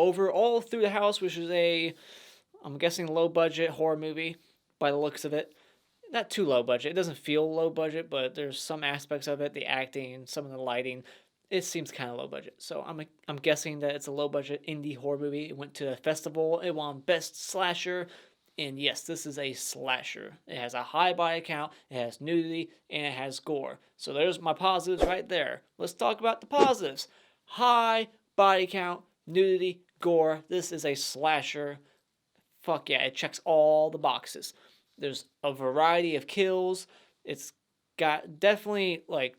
over all through the house, which is I'm guessing, low budget horror movie by the looks of it. Not too low budget. It doesn't feel low budget, but there's some aspects of it, the acting, some of the lighting, it seems kind of low budget. So I'm guessing that it's a low budget indie horror movie. It went to a festival. It won Best Slasher. And yes, this is a slasher. It has a high body count, it has nudity, and it has gore. So there's my positives right there. Let's talk about the positives. High body count, nudity, gore. This is a slasher. Fuck yeah, it checks all the boxes. There's a variety of kills. It's got definitely like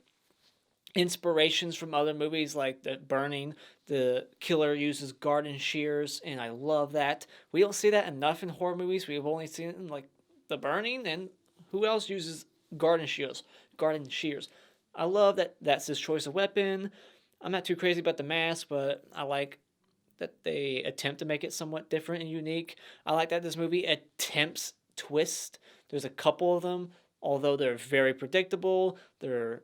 inspirations from other movies like The Burning. The killer uses garden shears, and I love that. We don't see that enough in horror movies. We've only seen it in like The Burning, and who else uses garden shears? Garden shears. I love that that's his choice of weapon. I'm not too crazy about the mask, but I like that they attempt to make it somewhat different and unique. I like that this movie attempts twist. There's a couple of them, although they're very predictable. They're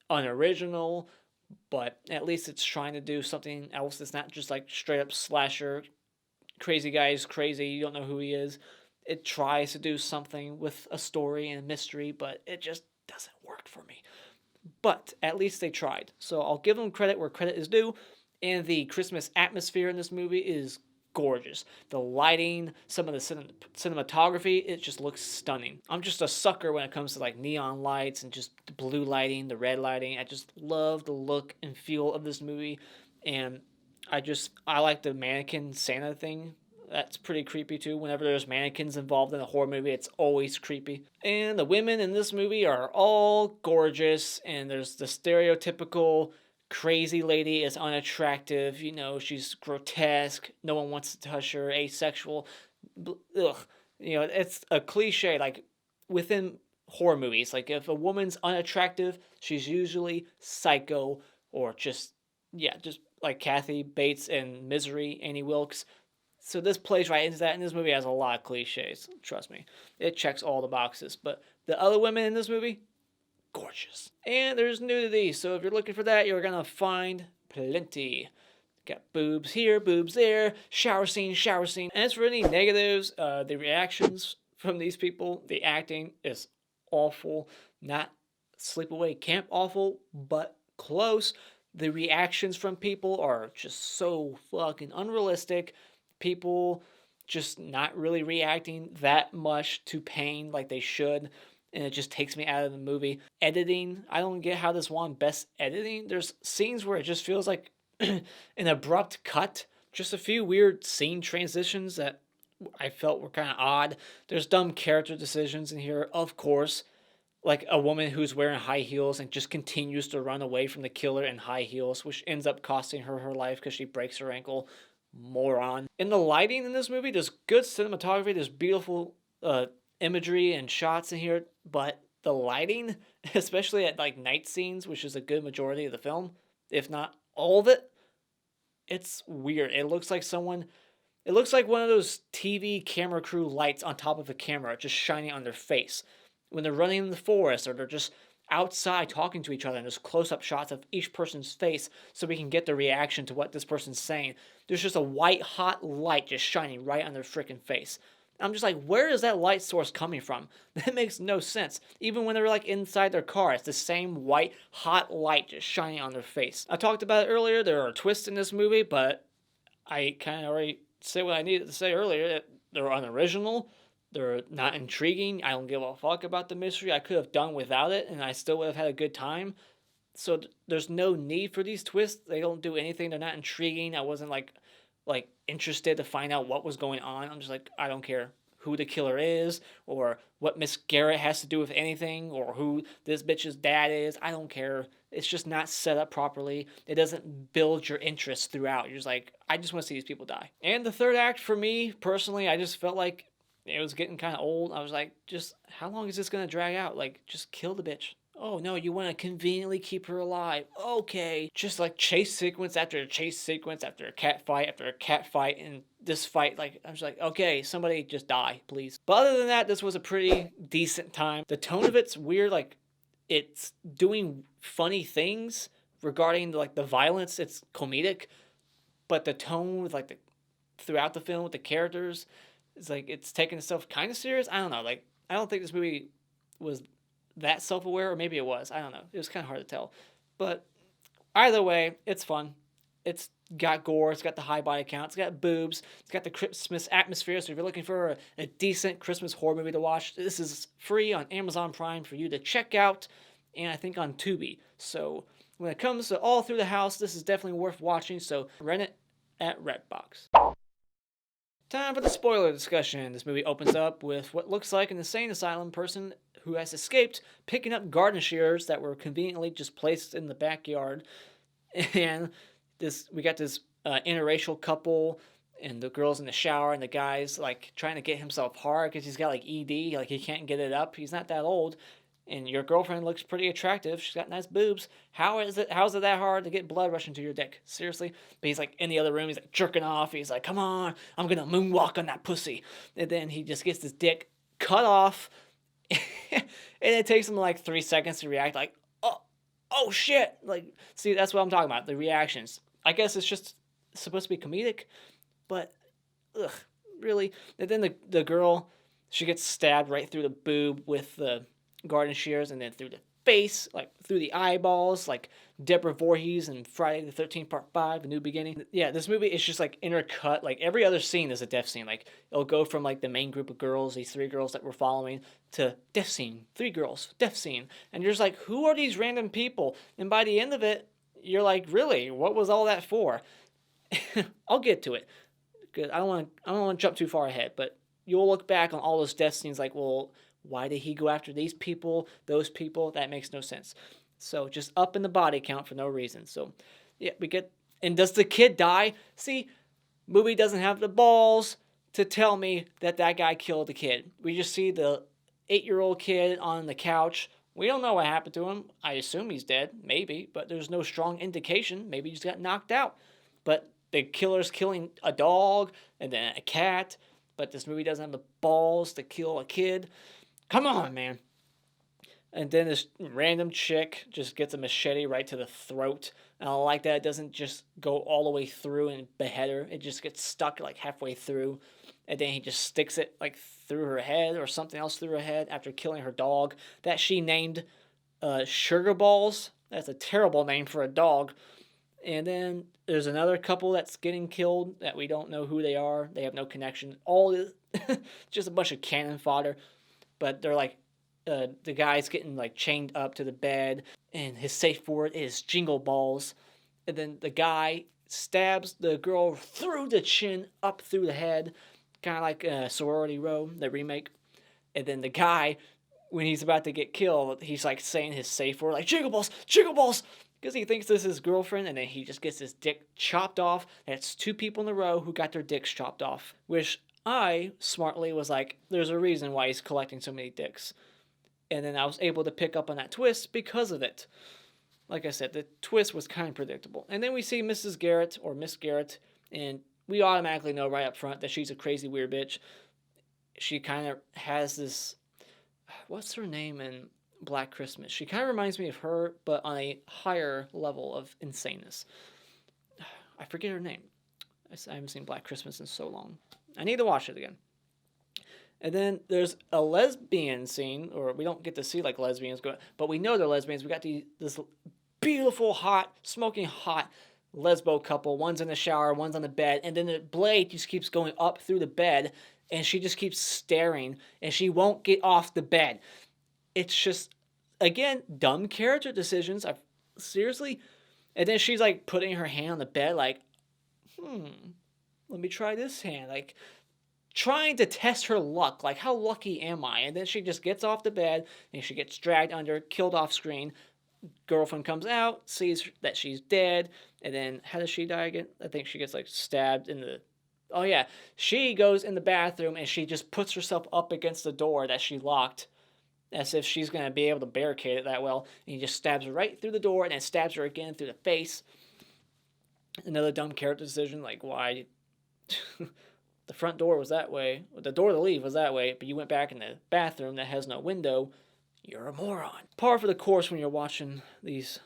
unoriginal, but at least it's trying to do something else. It's not just like straight up slasher. Crazy guy is crazy. You don't know who he is. It tries to do something with a story and a mystery, but it just doesn't work for me. But at least they tried. So I'll give them credit where credit is due. And the Christmas atmosphere in this movie is gorgeous. The lighting, some of the cinematography, it just looks stunning. I'm just a sucker when it comes to like neon lights and just the blue lighting, the red lighting. I just love the look and feel of this movie. And I like the mannequin Santa thing. That's pretty creepy too. Whenever there's mannequins involved in a horror movie, it's always creepy. And the women in this movie are all gorgeous, and there's the stereotypical crazy lady is unattractive, she's grotesque, no one wants to touch her, asexual. Ugh. It's a cliche, like within horror movies. Like if a woman's unattractive, she's usually psycho or just like Kathy Bates in Misery, Annie Wilkes. So this plays right into that, and this movie has a lot of cliches. Trust me, it checks all the boxes. But the other women in this movie, gorgeous. And there's nudity, so if you're looking for that, you're gonna find plenty. Got boobs here, boobs there, shower scene, shower scene. And as for any negatives, the reactions from these people, the acting is awful. Not Sleepaway Camp awful, but close. The reactions from people are just so fucking unrealistic. People just not really reacting that much to pain like they should, and it just takes me out of the movie. Editing, I don't get how this won Best Editing. There's scenes where it just feels like an abrupt cut, just a few weird scene transitions that I felt were kind of odd. There's dumb character decisions in here, of course, like a woman who's wearing high heels and just continues to run away from the killer in high heels, which ends up costing her her life because she breaks her ankle. Moron. In the lighting in this movie, there's good cinematography, there's beautiful imagery and shots in here, but the lighting, especially at like night scenes, which is a good majority of the film, if not all of it, it's weird. It looks like one of those TV camera crew lights on top of a camera just shining on their face when they're running in the forest, or they're just outside talking to each other, and there's close-up shots of each person's face so we can get the reaction to what this person's saying. There's just a white hot light just shining right on their freaking face. I'm just like, where is that light source coming from? That makes no sense. Even when they're like inside their car, it's the same white hot light just shining on their face. I talked about it earlier, there are twists in this movie, but I kind of already said what I needed to say earlier. They're unoriginal. They're not intriguing. I don't give a fuck about the mystery. I could have done without it, and I still would have had a good time. So there's no need for these twists. They don't do anything. They're not intriguing. I wasn't like interested to find out what was going on. I'm just like, I don't care who the killer is, or what Miss Garrett has to do with anything, or who this bitch's dad is. I don't care. It's just not set up properly. It doesn't build your interest throughout. You're just like, I just want to see these people die. And the third act, for me personally, I just felt like it was getting kind of old. I was like, just how long is this going to drag out? Like, just kill the bitch. Oh no, you want to conveniently keep her alive. Okay. Just like chase sequence after chase sequence after a cat fight after a cat fight. And this fight, like, I'm just like, okay, somebody just die, please. But other than that, this was a pretty decent time. The tone of it's weird. Like, it's doing funny things regarding like the violence. It's comedic. But the tone with like throughout the film with the characters. It's like it's taking itself kind of serious. I don't know. Like I don't think this movie was that self-aware, or maybe it was. I don't know. It was kind of hard to tell. But either way, it's fun. It's got gore. It's got the high body count. It's got boobs. It's got the Christmas atmosphere. So if you're looking for a decent Christmas horror movie to watch, this is free on Amazon Prime for you to check out, and I think on Tubi. So when it comes to all through the house, this is definitely worth watching. So rent it at Redbox. Time for the spoiler discussion. This movie opens up with what looks like an insane asylum person who has escaped picking up garden shears that were conveniently just placed in the backyard. And we got this interracial couple, and the girl's in the shower, and the guy's like trying to get himself hard because he's got like ED, like he can't get it up. He's not that old. And your girlfriend looks pretty attractive. She's got nice boobs. How's it that hard to get blood rushing to your dick? Seriously? But he's like in the other room. He's like jerking off. He's like, come on, I'm going to moonwalk on that pussy. And then he just gets his dick cut off. And it takes him like 3 seconds to react like, oh shit. Like, see, that's what I'm talking about. The reactions. I guess it's just supposed to be comedic. But, really? And then the girl, she gets stabbed right through the boob with the garden shears, and then through the face, like through the eyeballs, like Deborah Voorhees in Friday the 13th Part 5, A New Beginning. Yeah, this movie is just like intercut. Like every other scene is a death scene. Like it'll go from like the main group of girls, these 3 girls that we're following, to death scene, 3 girls, death scene. And you're just like, who are these random people? And by the end of it, you're like, really? What was all that for? I'll get to it. Good. I don't want to jump too far ahead, but you'll look back on all those death scenes like, well, why did he go after these people, those people? That makes no sense. So just up in the body count for no reason. So yeah, and does the kid die? See, movie doesn't have the balls to tell me that guy killed the kid. We just see the 8-year-old kid on the couch. We don't know what happened to him. I assume he's dead, maybe, but there's no strong indication. Maybe he just got knocked out. But the killer's killing a dog and then a cat, but this movie doesn't have the balls to kill a kid. Come on, man. And then this random chick just gets a machete right to the throat. And I like that it doesn't just go all the way through and behead her. It just gets stuck like halfway through. And then he just sticks it like through her head or something else through her head after killing her dog that she named Sugar Balls. That's a terrible name for a dog. And then there's another couple that's getting killed that we don't know who they are. They have no connection. All is just a bunch of cannon fodder. But they're like, the guy's getting like chained up to the bed, and his safe word is jingle balls. And then the guy stabs the girl through the chin, up through the head, kind of like Sorority Row, the remake. And then the guy, when he's about to get killed, he's like saying his safe word, like jingle balls, because he thinks this is his girlfriend, and then he just gets his dick chopped off. That's 2 people in a row who got their dicks chopped off, which I smartly was like, there's a reason why he's collecting so many dicks. And then I was able to pick up on that twist because of it. Like I said, the twist was kind of predictable. And then we see Mrs. Garrett, or Miss Garrett, and we automatically know right up front that she's a crazy weird bitch. She kind of has this, what's her name in Black Christmas? She kind of reminds me of her, but on a higher level of insaneness. I forget her name. I haven't seen Black Christmas in so long. I need to watch it again. And then there's a lesbian scene, or we don't get to see like lesbians go, but we know they're lesbians. We got this beautiful, hot, smoking hot lesbo couple. One's in the shower, one's on the bed, and then the blade just keeps going up through the bed, and she just keeps staring, and she won't get off the bed. It's just, again, dumb character decisions. Seriously? And then she's like putting her hand on the bed, like, let me try this hand. Like, trying to test her luck. Like, how lucky am I? And then she just gets off the bed, and she gets dragged under, killed off screen. Girlfriend comes out, sees that she's dead, and then, how does she die again? I think she gets, like, stabbed in the... Oh, yeah. She goes in the bathroom, and she just puts herself up against the door that she locked, as if she's going to be able to barricade it that well. And he just stabs her right through the door, and then stabs her again through the face. Another dumb character decision, like, why... The front door was that way. The door to leave was that way, but you went back in the bathroom that has no window. You're a moron. Par for the course when you're watching these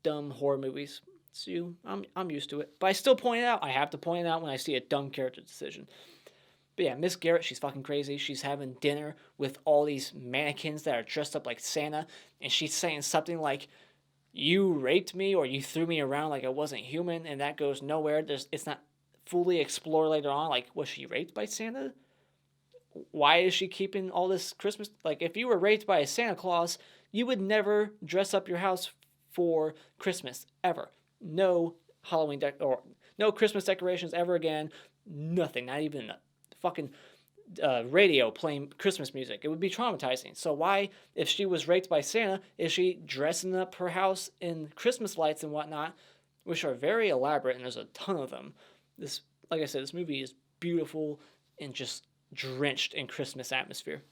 dumb horror movies. So I'm used to it. But I still point it out. I have to point it out when I see a dumb character decision. But yeah, Miss Garrett, she's fucking crazy. She's having dinner with all these mannequins that are dressed up like Santa, and she's saying something like, "You raped me," or "You threw me around like I wasn't human," and that goes nowhere. It's not fully explored later on. Like, was she raped by Santa? Why is she keeping all this Christmas? Like, if you were raped by a Santa Claus, you would never dress up your house for Christmas ever. No Halloween or no Christmas decorations ever again. Nothing. Not even a fucking radio playing Christmas music. It would be traumatizing. So why, if she was raped by Santa, is she dressing up her house in Christmas lights and whatnot, which are very elaborate, and there's a ton of them. This, like I said, this movie is beautiful and just drenched in Christmas atmosphere.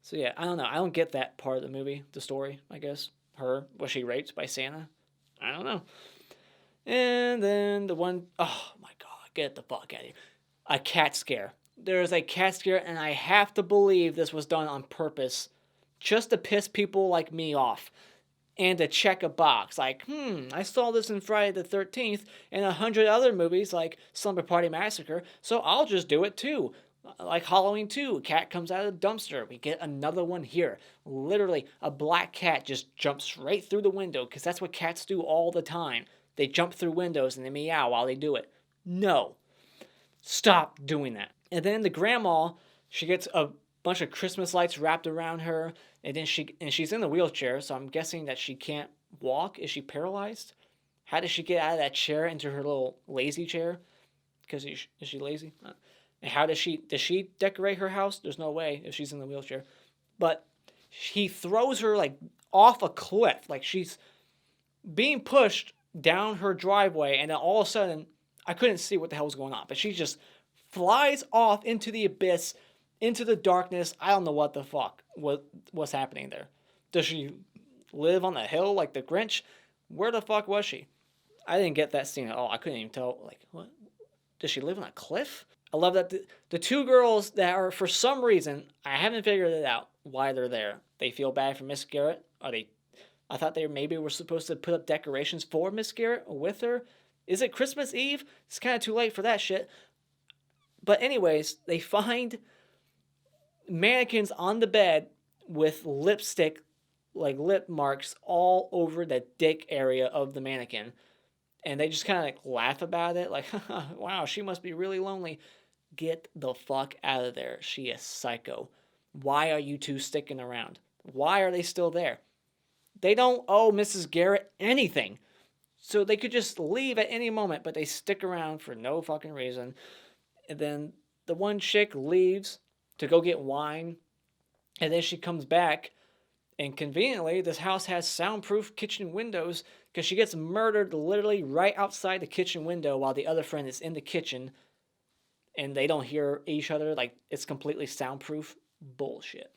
So yeah, I don't know. I don't get that part of the movie, the story, I guess. Was she raped by Santa? I don't know. And then the one, oh my god, get the fuck out of here. A cat scare. There is a cat scare, and I have to believe this was done on purpose just to piss people like me off and to check a box. Like, I saw this in Friday the 13th and 100 other movies like Slumber Party Massacre, so I'll just do it too. Like Halloween 2, cat comes out of the dumpster. We get another one here. Literally, a black cat just jumps right through the window, because that's what cats do all the time. They jump through windows and they meow while they do it. No. Stop doing that. And then the grandma, she gets a bunch of Christmas lights wrapped around her, and then she's in the wheelchair, so I'm guessing that she can't walk. Is she paralyzed? How does she get out of that chair into her little lazy chair? Because is she lazy? And how does she decorate her house? There's no way if she's in the wheelchair. But he throws her like off a cliff, like she's being pushed down her driveway, and then all of a sudden, I couldn't see what the hell was going on, but she just flies off into the abyss, into the darkness. I don't know what the fuck what's happening there. Does she live on the hill like the Grinch? Where the fuck was she? I didn't get that scene at all. I couldn't even tell, like, what? Does she live on a cliff? I love that the two girls that are, for some reason, I haven't figured it out why they're there. They feel bad for Miss Garrett. I thought they maybe were supposed to put up decorations for Miss Garrett or with her. Is it Christmas Eve? It's kind of too late for that shit. But anyways, they find mannequins on the bed with lipstick, like lip marks, all over the dick area of the mannequin. And they just kind of like laugh about it. Like, wow, she must be really lonely. Get the fuck out of there. She is psycho. Why are you two sticking around? Why are they still there? They don't owe Mrs. Garrett anything. So they could just leave at any moment, but they stick around for no fucking reason. And then the one chick leaves to go get wine, and then she comes back, and conveniently, this house has soundproof kitchen windows, because she gets murdered literally right outside the kitchen window while the other friend is in the kitchen, and they don't hear each other. Like, it's completely soundproof. Bullshit.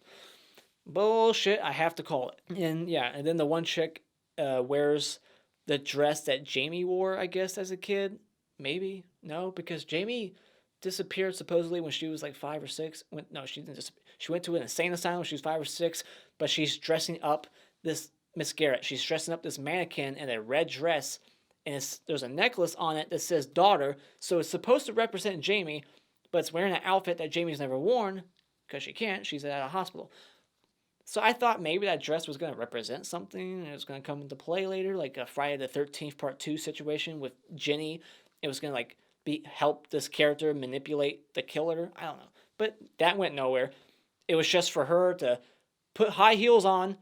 Bullshit, I have to call it. And yeah, and then the one chick wears the dress that Jamie wore, I guess, as a kid. Maybe? No, because Jamie disappeared supposedly when she was like 5 or 6. No, she didn't disappear. She went to an insane asylum when she was 5 or 6, but she's dressing up this Miss Garrett. She's dressing up this mannequin in a red dress, and there's a necklace on it that says daughter, so it's supposed to represent Jamie, but it's wearing an outfit that Jamie's never worn, because she can't. She's at a hospital. So I thought maybe that dress was going to represent something, and it was going to come into play later, like a Friday the 13th Part 2 situation with Jenny. It was going to like help this character manipulate the killer. I don't know. But that went nowhere. It was just for her to put high heels on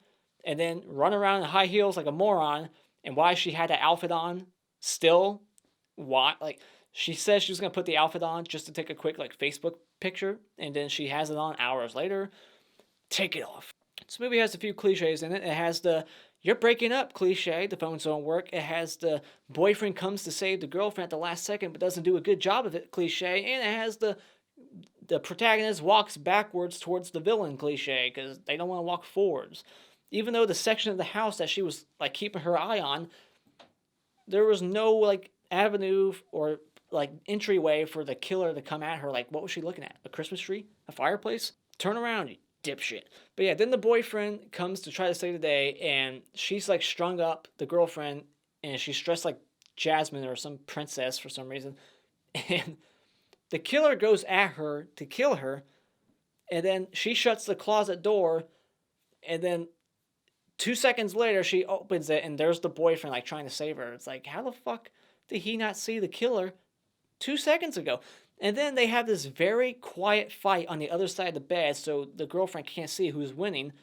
and then run around in high heels like a moron. And why she had that outfit on still, why? Like, she says she was going to put the outfit on just to take a quick like Facebook picture, and then she has it on hours later. Take it off. This movie has a few cliches in it. It has the "you're breaking up" cliche, the phones don't work. It has the boyfriend comes to save the girlfriend at the last second but doesn't do a good job of it cliche. And it has the protagonist walks backwards towards the villain cliche because they don't want to walk forwards. Even though the section of the house that she was like keeping her eye on, there was no like avenue or like entryway for the killer to come at her. Like, what was she looking at? A Christmas tree? A fireplace? Turn around, you dipshit. But yeah, then the boyfriend comes to try to save the day, and she's like strung up, the girlfriend, and she's dressed like Jasmine or some princess for some reason. And the killer goes at her to kill her, and then she shuts the closet door, and then 2 seconds later she opens it, and there's the boyfriend like trying to save her. It's like, how the fuck did he not see the killer 2 seconds ago? And then they have this very quiet fight on the other side of the bed, so the girlfriend can't see who's winning.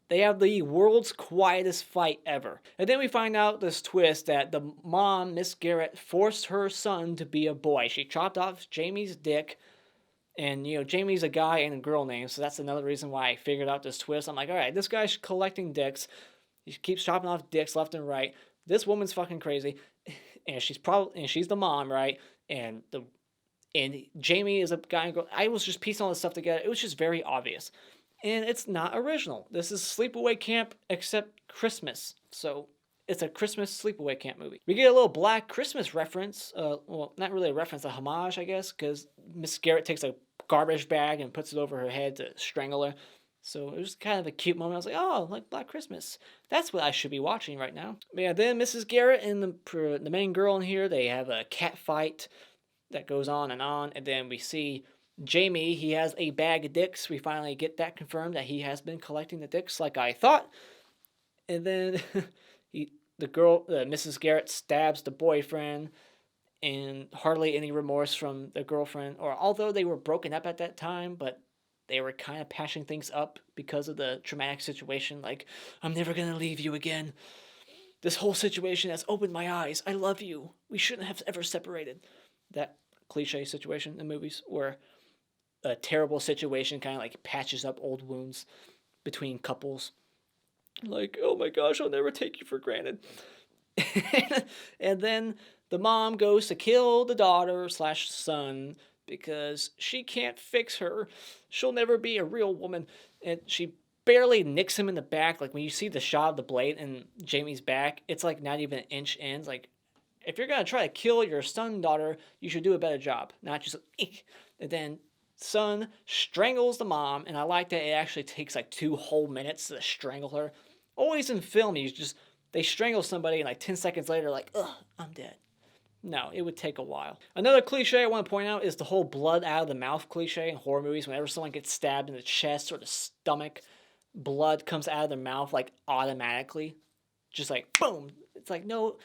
They have the world's quietest fight ever. And then we find out this twist that the mom, Miss Garrett, forced her son to be a boy. She chopped off Jamie's dick. And, Jamie's a guy and a girl name, so that's another reason why I figured out this twist. I'm like, all right, this guy's collecting dicks. He keeps chopping off dicks left and right. This woman's fucking crazy. And she's the mom, right? And Jamie is a guy and girl. I was just piecing all this stuff together. It was just very obvious. And it's not original. This is Sleepaway Camp except Christmas. So it's a Christmas sleepaway camp movie. We get a little Black Christmas reference. Well, not really a reference, a homage, I guess, because Miss Garrett takes a garbage bag and puts it over her head to strangle her. So it was kind of a cute moment. I was like, oh, like Black Christmas. That's what I should be watching right now. But yeah, then Mrs. Garrett and the main girl in here, they have a cat fight that goes on. And then we see Jamie, he has a bag of dicks. We finally get that confirmed that he has been collecting the dicks like I thought. And then Mrs. Garrett stabs the boyfriend, and hardly any remorse from the girlfriend, or although they were broken up at that time, but they were kind of patching things up because of the traumatic situation. Like, I'm never going to leave you again. This whole situation has opened my eyes. I love you. We shouldn't have ever separated. That cliche situation in movies where a terrible situation kind of like patches up old wounds between couples. Like, oh my gosh, I'll never take you for granted. And then the mom goes to kill the daughter/son because she can't fix her. She'll never be a real woman. And she barely nicks him in the back. Like, when you see the shot of the blade in Jamie's back, it's like not even an inch in. It's like, if you're going to try to kill your daughter, you should do a better job. Not just, and then son strangles the mom, and I like that it actually takes like 2 whole minutes to strangle her. Always in film, they strangle somebody, and like 10 seconds later, like, ugh, I'm dead. No, it would take a while. Another cliche I want to point out is the whole blood out of the mouth cliche in horror movies. Whenever someone gets stabbed in the chest or the stomach, blood comes out of their mouth like automatically. Just like, boom. It's like, no,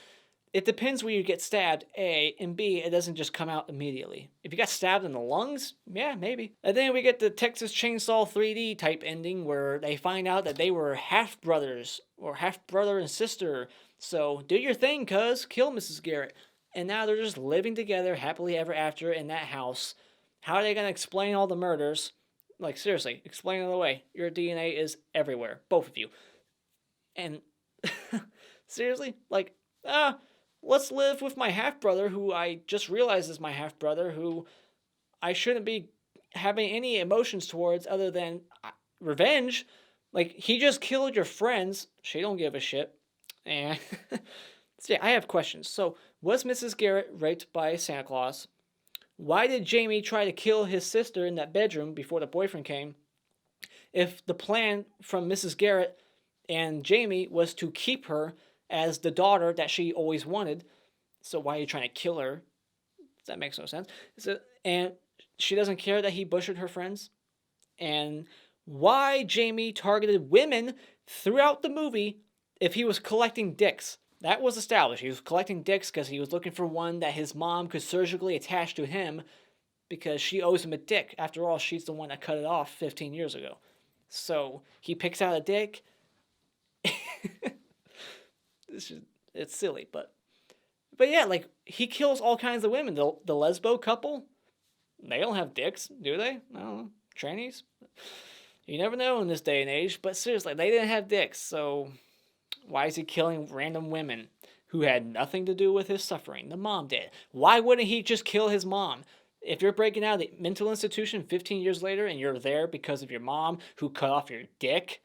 it depends where you get stabbed, A, and B, it doesn't just come out immediately. If you got stabbed in the lungs, yeah, maybe. And then we get the Texas Chainsaw 3D type ending where they find out that they were half-brothers, or half-brother and sister. So, do your thing, cuz. Kill Mrs. Garrett. And now they're just living together happily ever after in that house. How are they going to explain all the murders? Like, seriously, explain it away. Your DNA is everywhere. Both of you. And, seriously? Like, let's live with my half-brother, who I just realized is my half-brother, who I shouldn't be having any emotions towards other than revenge. Like, he just killed your friends. She don't give a shit. And so yeah, I have questions. So, was Mrs. Garrett raped by Santa Claus? Why did Jamie try to kill his sister in that bedroom before the boyfriend came? If the plan from Mrs. Garrett and Jamie was to keep her as the daughter that she always wanted, so why are you trying to kill her? That makes no sense. And she doesn't care that he butchered her friends? And why Jamie targeted women throughout the movie if he was collecting dicks? That was established. He was collecting dicks because he was looking for one that his mom could surgically attach to him because she owes him a dick. After all, she's the one that cut it off 15 years ago. So he picks out a dick. It's silly, but yeah, like, he kills all kinds of women. The lesbo couple, they don't have dicks, do they? I don't know. Trannies? You never know in this day and age, but seriously, they didn't have dicks, so why is he killing random women who had nothing to do with his suffering? The mom did. Why wouldn't he just kill his mom? If you're breaking out of the mental institution 15 years later and you're there because of your mom who cut off your dick,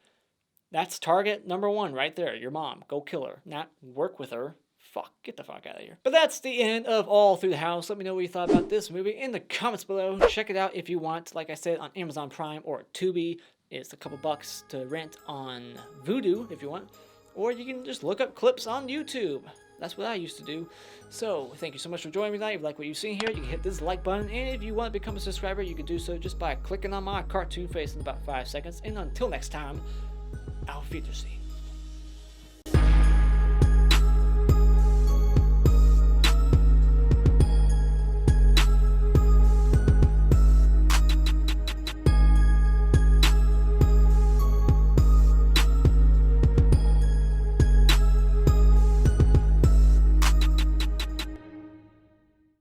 that's target number 1 right there. Your mom. Go kill her. Not work with her. Fuck. Get the fuck out of here. But that's the end of All Through the House. Let me know what you thought about this movie in the comments below. Check it out if you want. Like I said, on Amazon Prime or Tubi. It's a couple bucks to rent on Vudu if you want. Or you can just look up clips on YouTube. That's what I used to do. So, thank you so much for joining me tonight. If you like what you've seen here, you can hit this like button. And if you want to become a subscriber, you can do so just by clicking on my cartoon face in about 5 seconds. And until next time, auf Wiedersehen.